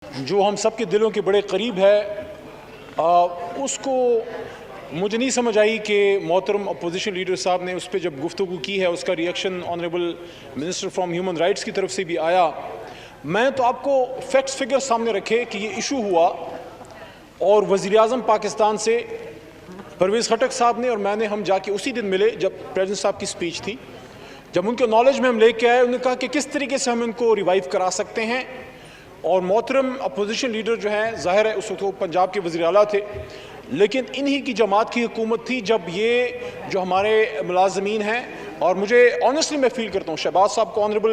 जो हम सब के दिलों के बड़े करीब है, उसको मुझे नहीं समझ आई कि मोहतरम अपोजिशन लीडर साहब ने उस पर जब गुफ्तगू की है, उसका reaction honourable minister from human rights की तरफ से भी आया। मैं तो आपको फैक्ट्स फिगर सामने रखे कि ये इशू हुआ और वज़ीर-ए-आज़म पाकिस्तान से परवेज़ खटक साहब ने और मैंने हम जाके उसी दिन मिले जब प्रेसिडेंट साहब की स्पीच थी। जब उनके नॉलेज में हम लेके आए, उन्होंने कहा कि किस तरीके से हम इनको रिवाइव करा सकते हैं। और मोहतरम अपोजिशन लीडर जो हैं, ज़ाहिर है उस वक्त वो पंजाब के वज़ीर आला थे, लेकिन इन्हीं की जमात की हुकूमत थी जब ये जो हमारे मुलाजमीन हैं, और मुझे ऑनेस्टली मैं फील करता हूँ शहबाज साहब को, ऑनरेबल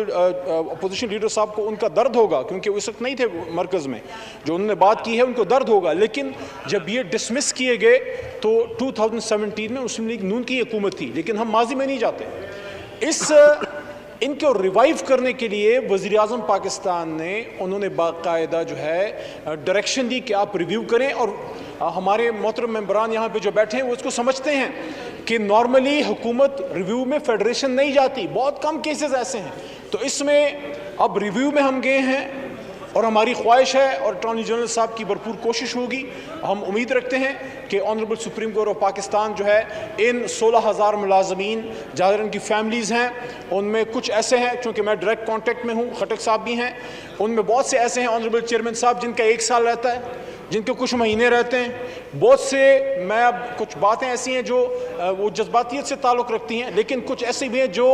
अपोजिशन लीडर साहब को उनका दर्द होगा क्योंकि वो इस वक्त नहीं थे मरकज़ में, जो उन्होंने बात की है उनको दर्द होगा। लेकिन जब ये डिसमिस किए गए तो 2017 में मुस्लिम लीग नून की हुकूमत थी, लेकिन हम माजी में नहीं जाते। इनको रिवाइव करने के लिए वज़ीर-ए-आज़म पाकिस्तान ने उन्होंने बाकायदा जो है डायरेक्शन दी कि आप रिव्यू करें। और हमारे मोहतरम मेंबरान यहाँ पे जो बैठे हैं वो इसको समझते हैं कि नॉर्मली हुकूमत रिव्यू में फेडरेशन नहीं जाती, बहुत कम केसेस ऐसे हैं। तो इसमें अब रिव्यू में हम गए हैं और हमारी ख्वाहिश है और अटॉर्नी जनरल साहब की भरपूर कोशिश होगी, हम उम्मीद रखते हैं कि honourable supreme court of Pakistan जो है इन 16,000 मुलाजमीन ज़्यादातर इनकी फैमिलीज़ हैं, उनमें कुछ ऐसे हैं, चूँकि मैं डायरेक्ट कॉन्टेक्ट में हूँ, खटक साहब भी हैं, उनमें बहुत से ऐसे हैं ऑनरेबल चेयरमैन साहब जिनका 1 साल रहता है, जिनके कुछ महीने रहते हैं। बहुत से मैं अब कुछ बातें ऐसी हैं जो वो जज्बातियत से ताल्लुक़ रखती हैं, लेकिन कुछ ऐसे भी हैं जो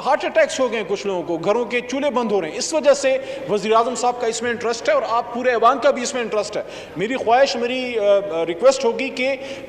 हार्ट अटैक्स हो गए हैं, कुछ लोगों को घरों के चूल्हे बंद हो रहे हैं। इस वजह से वज़ीर-ए-आज़म साहब का इसमें इंटरेस्ट है और आप पूरे ऐवान का भी इसमें इंटरेस्ट है। मेरी ख्वाहिश, मेरी रिक्वेस्ट होगी कि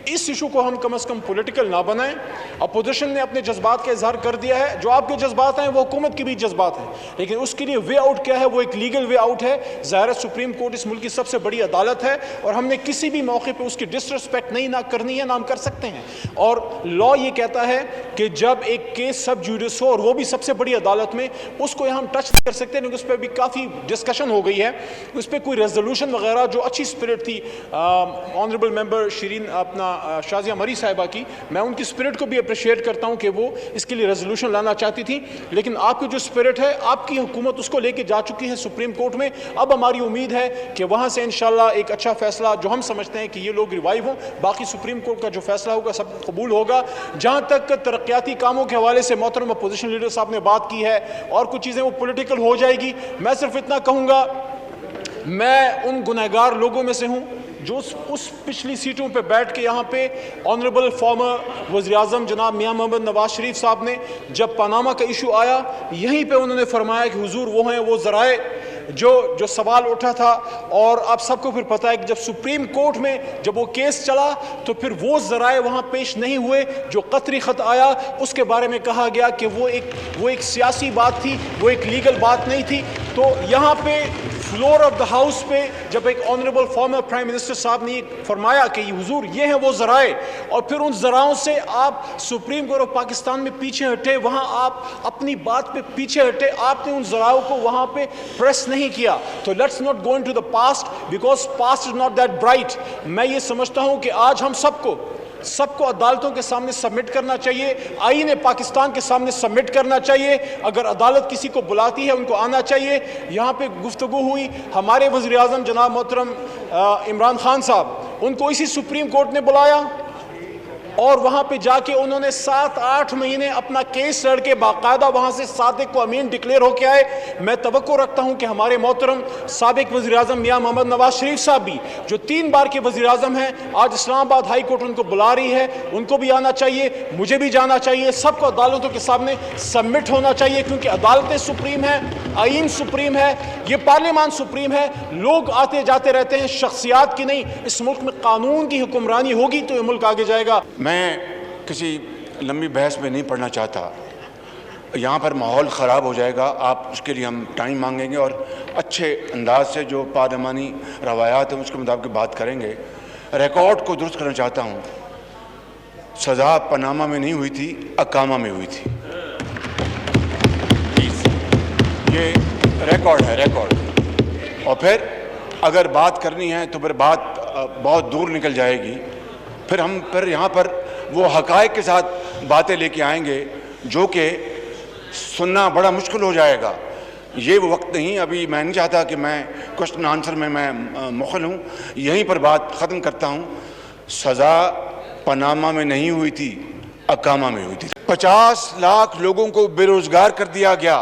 इस इशू को हम कम से कम पॉलिटिकल ना बनाएं। अपोजिशन ने अपने जज्बात का इजहार कर दिया है, जो आपके जज्बात हैं वो हुकूमत के भी जज्बात हैं, लेकिन उसके लिए वे आउट क्या है, वो एक लीगल वे आउट है। ज़ाहिर है सुप्रीम कोर्ट इस मुल्क की सबसे बड़ी अदालत है और हमने किसी भी मौके पे उसकी डिसरिस्पेक्ट नहीं ना करनी है, ना हम कर सकते हैं। और लॉ ये कहता है कि जब एक केस सब जुडिस हो और वो भी सबसे बड़ी अदालत में, उसको यहाँ हम टच कर सकते हैं, क्योंकि उस पर भी काफ़ी डिस्कशन हो गई है, उस पर कोई रेजोल्यूशन वगैरह जो अच्छी स्पिरिट थी ऑनरेबल मेंबर शीरीन अपना शाजिया मरी साहिबा की, मैं उनकी स्पिरिट को भी अप्रिशिएट करता हूँ कि वो इसके लिए रेजोल्यूशन लाना चाहती थी। लेकिन आपकी जो स्पिरिट है, आपकी हुकूमत उसको लेके जा चुकी है सुप्रीम कोर्ट में। अब हमारी उम्मीद है कि वहाँ से इंशाल्लाह एक अच्छा फैसला, जो हम समझते हैं कि ये लोग रिवाइव हों, बाकी सुप्रीम कोर्ट का जो फैसला होगा सब कबूल होगा। जहाँ तक तरक्याती कामों के हवाले से मोहतरम अपोजिशन लीडर साहब ने बात की है और कुछ चीज़ें वो पॉलिटिकल हो जाएगी, मैं सिर्फ इतना कहूँगा, मैं उन गुनहगार लोगों में से हूँ जो उस पिछली सीटों पे बैठ के यहाँ पे ऑनरेबल फॉर्मर वज़ीर-ए-आज़म जनाब मियाँ मोहम्मद नवाज शरीफ साहब ने जब पनामा का इशू आया, यहीं पे उन्होंने फरमाया कि हुजूर वो हैं वो ज़राए जो सवाल उठा था। और आप सबको फिर पता है कि जब सुप्रीम कोर्ट में जब वो केस चला तो फिर वो ज़राए वहाँ पेश नहीं हुए, जो कतरी ख़त आया उसके बारे में कहा गया कि वो एक सियासी बात थी, वो एक लीगल बात नहीं थी। तो यहाँ पे फ्लोर ऑफ द हाउस पे जब एक ऑनरेबल फॉर्मर प्राइम मिनिस्टर साहब ने फरमाया कि हुजूर ये हैं वो ज़राए, और फिर उन ज़राओं से आप सुप्रीम कोर्ट ऑफ पाकिस्तान में पीछे हटे, वहाँ आप अपनी बात पे पीछे हटे, आपने उन ज़राओं को वहाँ पे प्रेस नहीं किया। तो let's not go into the past, because past is not that bright. मैं ये समझता हूँ कि आज हम सबको अदालतों के सामने सबमिट करना चाहिए, आईन पाकिस्तान के सामने सबमिट करना चाहिए। अगर अदालत किसी को बुलाती है उनको आना चाहिए। यहाँ पे गुफ्तगू हुई, हमारे वज़ीर-ए-आज़म जनाब मोहतरम इमरान खान साहब, उनको इसी सुप्रीम कोर्ट ने बुलाया और वहाँ पे जाके उन्होंने 7-8 महीने अपना केस लड़ के बाकायदा वहाँ से सादिक को अमीन डिक्लेयर होके आए। मैं तवक्को रखता हूँ कि हमारे मोहतरम साबिक वज़ीर-ए-आज़म मियाँ मोहम्मद नवाज शरीफ साहब भी, जो 3 बार के वज़ीर-ए-आज़म हैं, आज इस्लामाबाद हाई कोर्ट उनको बुला रही है, उनको भी आना चाहिए, मुझे भी जाना चाहिए, सबको अदालतों के सामने सबमिट होना चाहिए, क्योंकि अदालतें सुप्रीम हैं, आइन सुप्रीम है, ये पार्लियामान सुप्रीम है। लोग आते जाते रहते हैं, शख्सियात की नहीं। इस मुल्क में कानून की हुक्मरानी होगी तो ये मुल्क आगे जाएगा। मैं किसी लंबी बहस में नहीं पढ़ना चाहता, यहाँ पर माहौल ख़राब हो जाएगा। आप उसके लिए हम टाइम मांगेंगे और अच्छे अंदाज से जो पार्लियामानी रवायात हैं उसके मुताबिक बात करेंगे। रिकॉर्ड को दुरुस्त करना चाहता हूँ, सज़ा पनामा में नहीं हुई थी, अकामा में हुई थी। ये रिकॉर्ड है, रिकॉर्ड। और फिर अगर बात करनी है तो फिर बात बहुत दूर निकल जाएगी। फिर यहाँ पर वो हक़ाइक़ के साथ बातें लेके आएंगे जो कि सुनना बड़ा मुश्किल हो जाएगा। ये वो वक्त नहीं, अभी मैं नहीं चाहता कि मैं क्वेश्चन आंसर में मैं मुखल हूँ, यहीं पर बात ख़त्म करता हूँ। सज़ा पनामा में नहीं हुई थी, अकामा में हुई थी। 50 लाख लोगों को बेरोजगार कर दिया गया,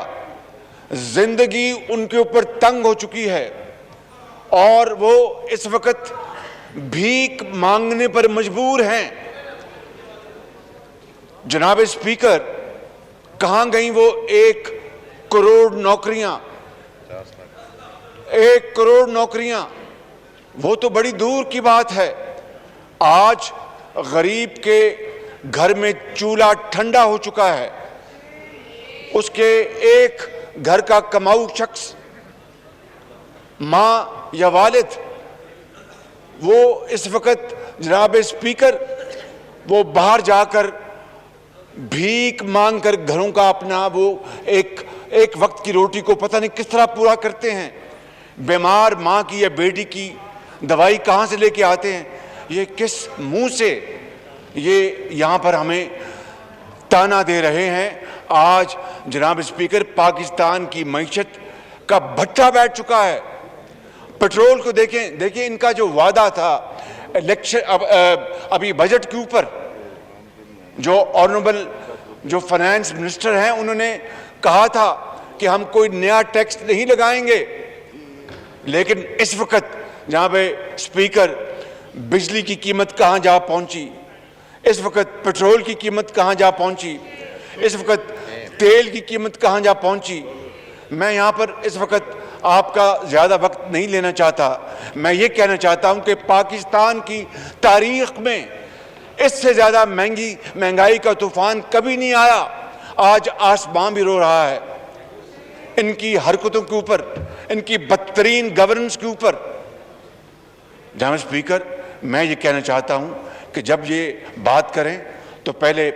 जिंदगी उनके ऊपर तंग हो चुकी है और वो इस वक्त भीख मांगने पर मजबूर हैं। जनाब स्पीकर, कहां गई वो 1 करोड़ नौकरियां? 1 करोड़ नौकरियां, वो तो बड़ी दूर की बात है। आज गरीब के घर में चूल्हा ठंडा हो चुका है, उसके एक घर का कमाऊ शख्स, मां या वालिद, वो इस वक्त जनाब स्पीकर वो बाहर जाकर भीख मांग कर घरों का अपना वो एक वक्त की रोटी को पता नहीं किस तरह पूरा करते हैं। बीमार मां की या बेटी की दवाई कहां से लेके आते हैं? ये किस मुंह से ये यहां पर हमें ताना दे रहे हैं? आज जनाब स्पीकर, पाकिस्तान की मईशत का भट्टा बैठ चुका है। पेट्रोल को देखें, इनका जो वादा था इलेक्शन, अभी बजट के ऊपर जो ऑनरेबल जो फाइनेंस मिनिस्टर हैं, उन्होंने कहा था कि हम कोई नया टैक्स नहीं लगाएंगे, लेकिन इस वक्त जहां पे स्पीकर बिजली की कीमत कहां जा पहुंची, इस वक्त पेट्रोल की कीमत कहां जा पहुंची, इस वक्त तेल की कीमत कहां जा पहुंची। मैं यहां पर इस वक्त आपका ज़्यादा वक्त नहीं लेना चाहता। मैं ये कहना चाहता हूं कि पाकिस्तान की तारीख में इससे ज़्यादा महंगाई का तूफान कभी नहीं आया। आज आसमान भी रो रहा है इनकी हरकतों के ऊपर, इनकी बदतरीन गवर्नेंस के ऊपर। जनाब स्पीकर, मैं ये कहना चाहता हूं कि जब ये बात करें तो पहले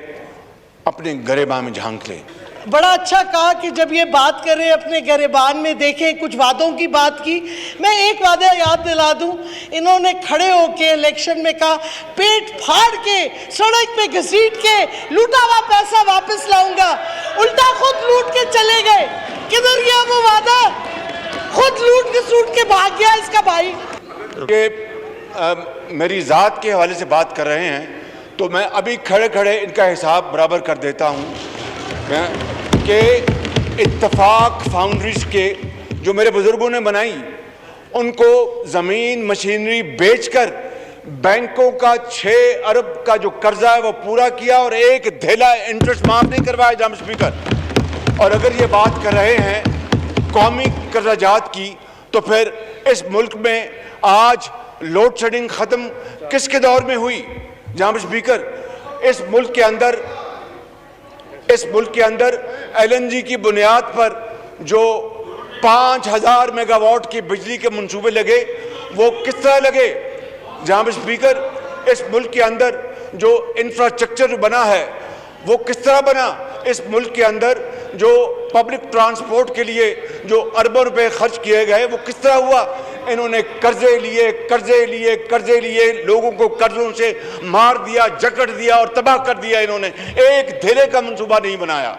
अपने गरेबान में झांक लें। बड़ा अच्छा कहा कि जब ये बात कर रहे हैं अपने गरेबान में देखें, कुछ वादों की बात की। मैं एक वादा याद दिला दूं, इन्होंने खड़े होके इलेक्शन में कहा पेट फाड़ के सड़क पे घसीट के लूटा हुआ पैसा वापस लाऊंगा, उल्टा खुद लूट के चले गए। किधर गया वो वादा? खुद लूट के सूट के भाग गया इसका भाई। मेरी ज़ात के हवाले से बात कर रहे हैं तो मैं अभी खड़े खड़े इनका हिसाब बराबर कर देता हूँ कि इत्तफाक फाउंड्रीज के जो मेरे बुजुर्गों ने बनाई, उनको ज़मीन मशीनरी बेचकर बैंकों का 6 अरब का जो कर्जा है वो पूरा किया और एक धेला इंटरेस्ट माफ नहीं करवाया जनाब स्पीकर। और अगर ये बात कर रहे हैं कौमी कर्जाजात की, तो फिर इस मुल्क में आज लोड शेडिंग ख़त्म किसके दौर में हुई जनाब स्पीकर? इस मुल्क के अंदर LNG की बुनियाद पर जो 5000 मेगावाट की बिजली के मंसूबे लगे, वो किस तरह लगे जनाब स्पीकर? इस मुल्क के अंदर जो इंफ्रास्ट्रक्चर बना है वो किस तरह बना? इस मुल्क के अंदर जो पब्लिक ट्रांसपोर्ट के लिए जो अरबों रुपए खर्च किए गए वो किस तरह हुआ? इन्होंने कर्जे लिए, लोगों को कर्जों से मार दिया, जकड़ दिया और तबाह कर दिया। इन्होंने एक धेले का मंसूबा नहीं बनाया।